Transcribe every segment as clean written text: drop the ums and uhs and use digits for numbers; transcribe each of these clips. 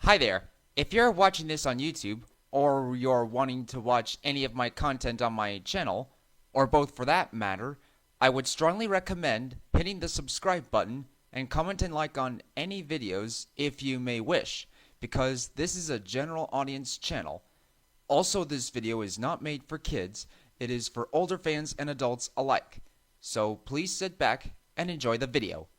Hi there. If you're watching this on YouTube, or you're wanting to watch any of my content on my channel, or both for that matter, I would strongly recommend hitting the subscribe button and comment and like on any videos if you may wish, because this is a general audience channel. Also, this video is not made for kids, it is for older fans and adults alike. So please sit back and enjoy the video.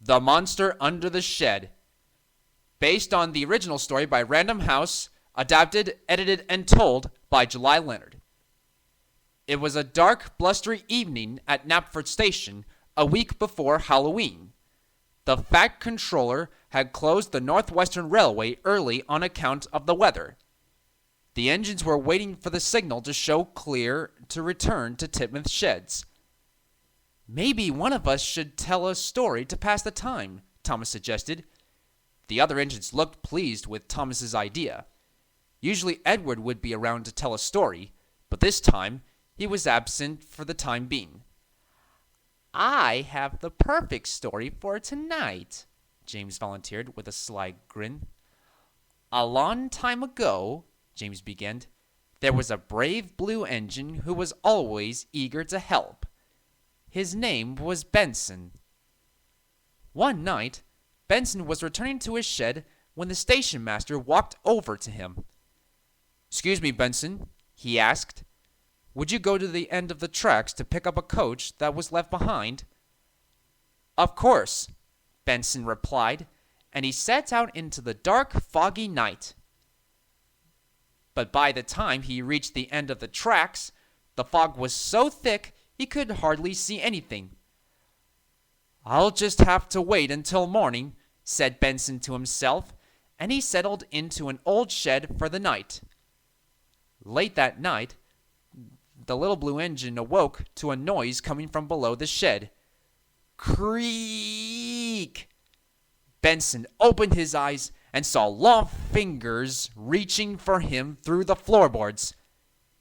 The Monster Under the Shed. Based on the original story by Random House, adapted, edited, and told by July Leonard. It was a dark, blustery evening at Knapford Station a week before Halloween. The Fat Controller had closed the Northwestern Railway early on account of the weather. The engines were waiting for the signal to show clear to return to Titmoth Sheds. "Maybe one of us should tell a story to pass the time," Thomas suggested. The other engines looked pleased with Thomas's idea. Usually Edward would be around to tell a story, but this time he was absent for the time being. "I have the perfect story for tonight," James volunteered with a sly grin. "A long time ago," James began, "there was a brave blue engine who was always eager to help. His name was Benson. One night, Benson was returning to his shed when the station master walked over to him. "Excuse me, Benson," he asked. "Would you go to the end of the tracks to pick up a coach that was left behind?" "Of course," Benson replied, and he set out into the dark, foggy night. But by the time he reached the end of the tracks, the fog was so thick he could hardly see anything. "I'll just have to wait until morning," said Benson to himself, and he settled into an old shed for the night. Late that night, the little blue engine awoke to a noise coming from below the shed. Creak! Benson opened his eyes and saw long fingers reaching for him through the floorboards.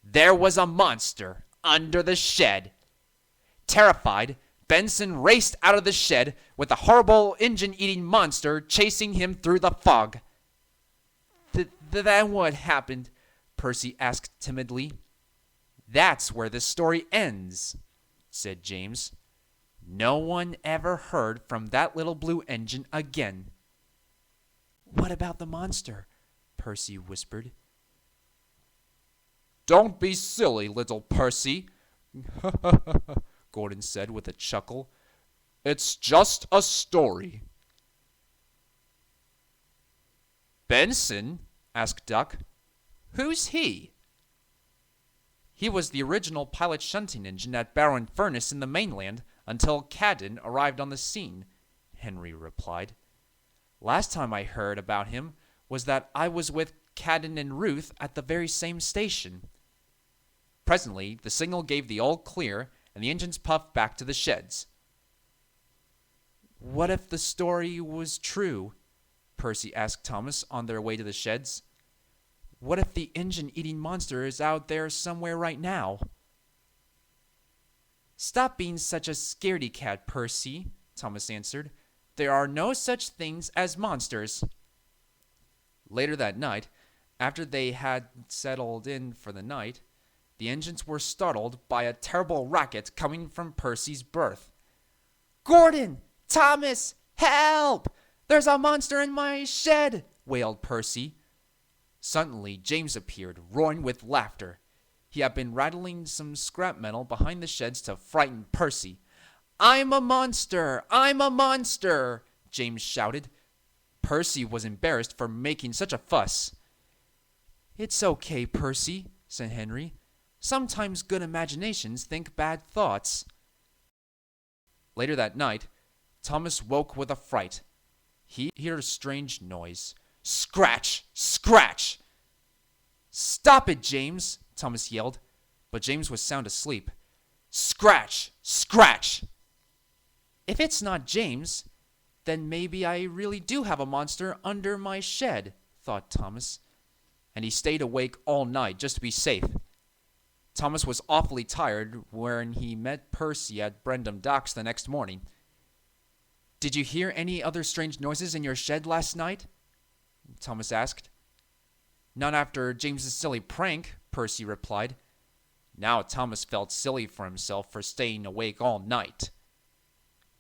There was a monster under the shed. Terrified, Benson raced out of the shed with the horrible engine-eating monster chasing him through the fog. Then what happened?" Percy asked timidly. "That's where the story ends," said James. "No one ever heard from that little blue engine again." "What about the monster?" Percy whispered. "Don't be silly, little Percy," Gordon said with a chuckle. "It's just a story." "Benson?" asked Duck. "Who's he?" "He was the original pilot shunting engine at Barrow and Furnace in the mainland until Caden arrived on the scene," Henry replied. "Last time I heard about him was that I was with Caden and Ruth at the very same station." Presently, the signal gave the all clear, and the engines puffed back to the sheds. "What if the story was true?" Percy asked Thomas on their way to the sheds. "What if the engine-eating monster is out there somewhere right now?" "Stop being such a scaredy cat, Percy," Thomas answered. "There are no such things as monsters." Later that night, after they had settled in for the night, the engines were startled by a terrible racket coming from Percy's berth. "Gordon! Thomas! Help! There's a monster in my shed!" wailed Percy. Suddenly, James appeared, roaring with laughter. He had been rattling some scrap metal behind the sheds to frighten Percy. "I'm a monster! I'm a monster!" James shouted. Percy was embarrassed for making such a fuss. "It's okay, Percy," said Henry. "Sometimes good imaginations think bad thoughts." Later that night, Thomas woke with a fright. He heard a strange noise. Scratch! Scratch! "Stop it, James!" Thomas yelled, but James was sound asleep. "Scratch! Scratch!" "If it's not James, then maybe I really do have a monster under my shed," thought Thomas, and he stayed awake all night just to be safe. Thomas was awfully tired when he met Percy at Brendam Docks the next morning. "Did you hear any other strange noises in your shed last night?" Thomas asked. "Not after James's silly prank," Percy replied. Now Thomas felt silly for himself for staying awake all night.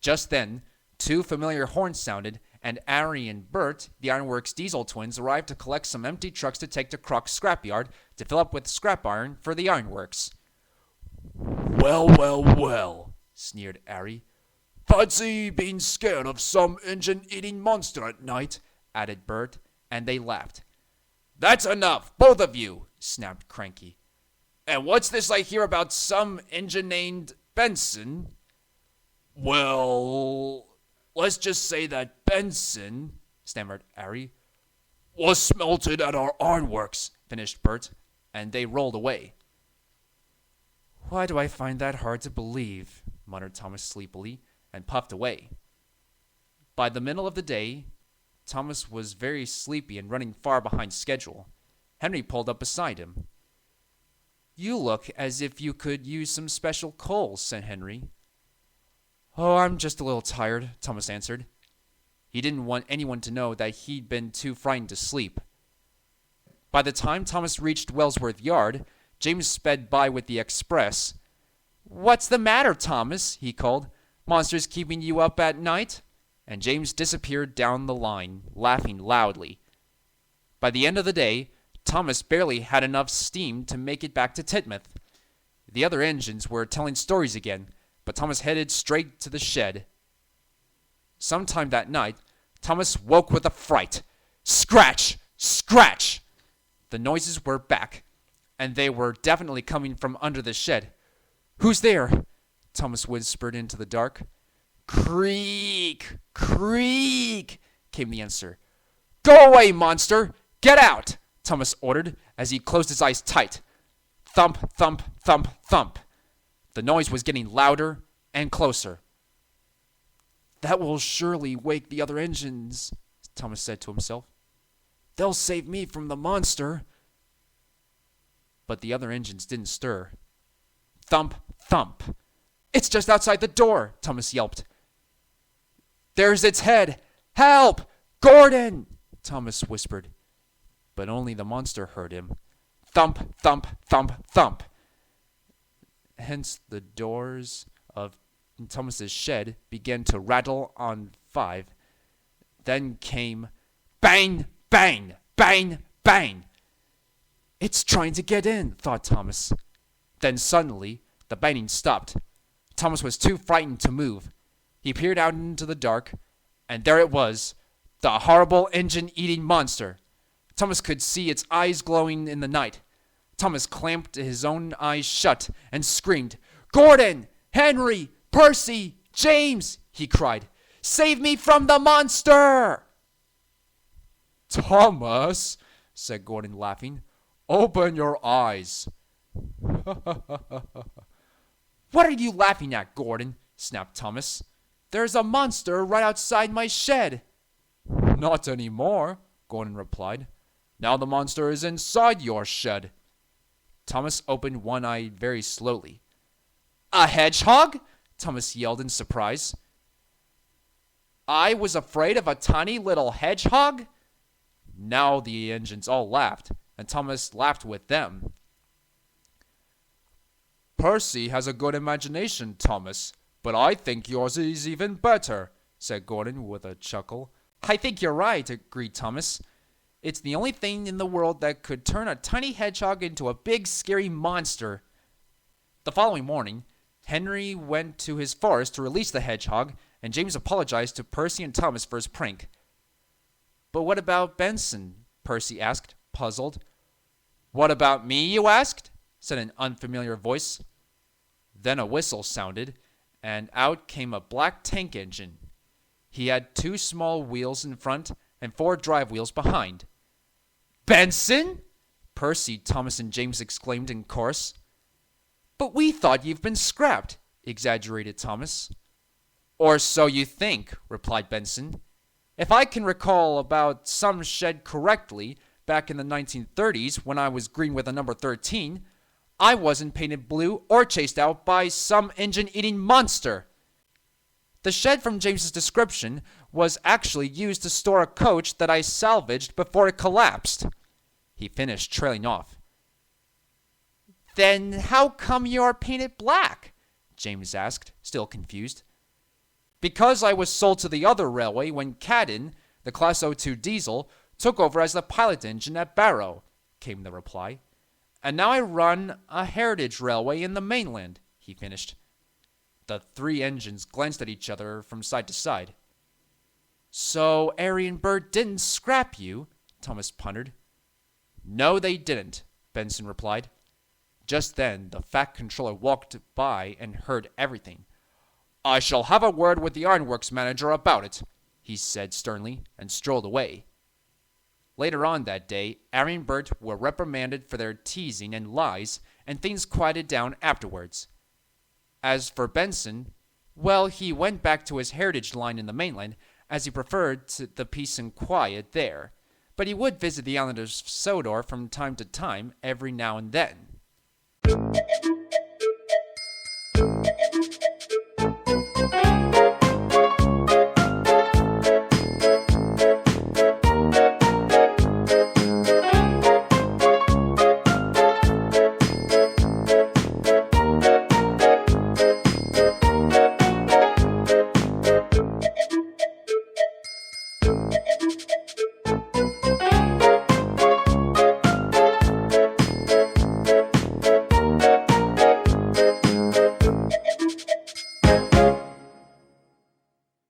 Just then, 2 familiar horns sounded, and Ari and Bert, the Ironworks Diesel twins, arrived to collect some empty trucks to take to Croc's scrapyard to fill up with scrap iron for the ironworks. "Well, well, well," sneered Ari. "Fancy being scared of some engine-eating monster at night," added Bert, and they laughed. "That's enough, both of you," snapped Cranky. "And what's this I hear about some engine named Benson?" "Well, let's just say that Benson," stammered Ari, "was smelted at our ironworks," finished Bert, and they rolled away. "Why do I find that hard to believe?" muttered Thomas sleepily, and puffed away. By the middle of the day, Thomas was very sleepy and running far behind schedule. Henry pulled up beside him. "You look as if you could use some special coal," said Henry. "Oh, I'm just a little tired," Thomas answered. He didn't want anyone to know that he'd been too frightened to sleep. By the time Thomas reached Wellsworth Yard, James sped by with the express. "What's the matter, Thomas?" he called. "Monsters keeping you up at night?" And James disappeared down the line, laughing loudly. By the end of the day, Thomas barely had enough steam to make it back to Titmoth. The other engines were telling stories again, but Thomas headed straight to the shed. Sometime that night, Thomas woke with a fright. Scratch! Scratch! The noises were back, and they were definitely coming from under the shed. "Who's there?" Thomas whispered into the dark. "Creak! Creak!" came the answer. "Go away, monster! Get out!" Thomas ordered as he closed his eyes tight. Thump, thump, thump, thump. The noise was getting louder and closer. "That will surely wake the other engines," Thomas said to himself. "They'll save me from the monster." But the other engines didn't stir. Thump, thump. "It's just outside the door," Thomas yelped. "There's its head! Help! Gordon!" Thomas whispered. But only the monster heard him. Thump, thump, thump, thump. Hence the doors of Thomas's shed began to rattle on 5. Then came bang, bang, bang, bang. "It's trying to get in," thought Thomas. Then suddenly, the banging stopped. Thomas was too frightened to move. He peered out into the dark, and there it was, the horrible engine-eating monster. Thomas could see its eyes glowing in the night. Thomas clamped his own eyes shut and screamed, "Gordon! Henry! Percy! James!" he cried. "Save me from the monster!" "Thomas," said Gordon, laughing, "open your eyes." "What are you laughing at, Gordon?" snapped Thomas. "There's a monster right outside my shed." "Not anymore," Gordon replied. "Now the monster is inside your shed." Thomas opened one eye very slowly. "A hedgehog?" Thomas yelled in surprise. "I was afraid of a tiny little hedgehog?" Now the engines all laughed, and Thomas laughed with them. "Percy has a good imagination, Thomas, but I think yours is even better," said Gordon with a chuckle. "I think you're right," agreed Thomas. "It's the only thing in the world that could turn a tiny hedgehog into a big, scary monster." The following morning, Henry went to his forest to release the hedgehog, and James apologized to Percy and Thomas for his prank. "But what about Benson?" Percy asked, puzzled. "What about me, you asked?" said an unfamiliar voice. Then a whistle sounded, and out came a black tank engine. He had 2 small wheels in front and 4 drive wheels behind. "Benson?" Percy, Thomas, and James exclaimed in chorus. "But we thought you've been scrapped," exaggerated Thomas. "Or so you think," replied Benson. "If I can recall about some shed correctly, back in the 1930s when I was green with a number 13, I wasn't painted blue or chased out by some engine-eating monster." The shed from James's description was actually used to store a coach that I salvaged before it collapsed. He finished, trailing off. "Then how come you're painted black?" James asked, still confused. "Because I was sold to the other railway when Caden, the Class 02 diesel, took over as the pilot engine at Barrow," came the reply. "And now I run a heritage railway in the mainland," he finished. The 3 engines glanced at each other from side to side. "So Aryan Bird didn't scrap you?" Thomas pondered. "No, they didn't," Benson replied. Just then, the fat controller walked by and heard everything. "I shall have a word with the ironworks manager about it," he said sternly, and strolled away. Later on that day, Aryan Bird were reprimanded for their teasing and lies, and things quieted down afterwards. As for Benson, well, he went back to his heritage line in the mainland, as he preferred the peace and quiet there, but he would visit the island of Sodor from time to time, every now and then.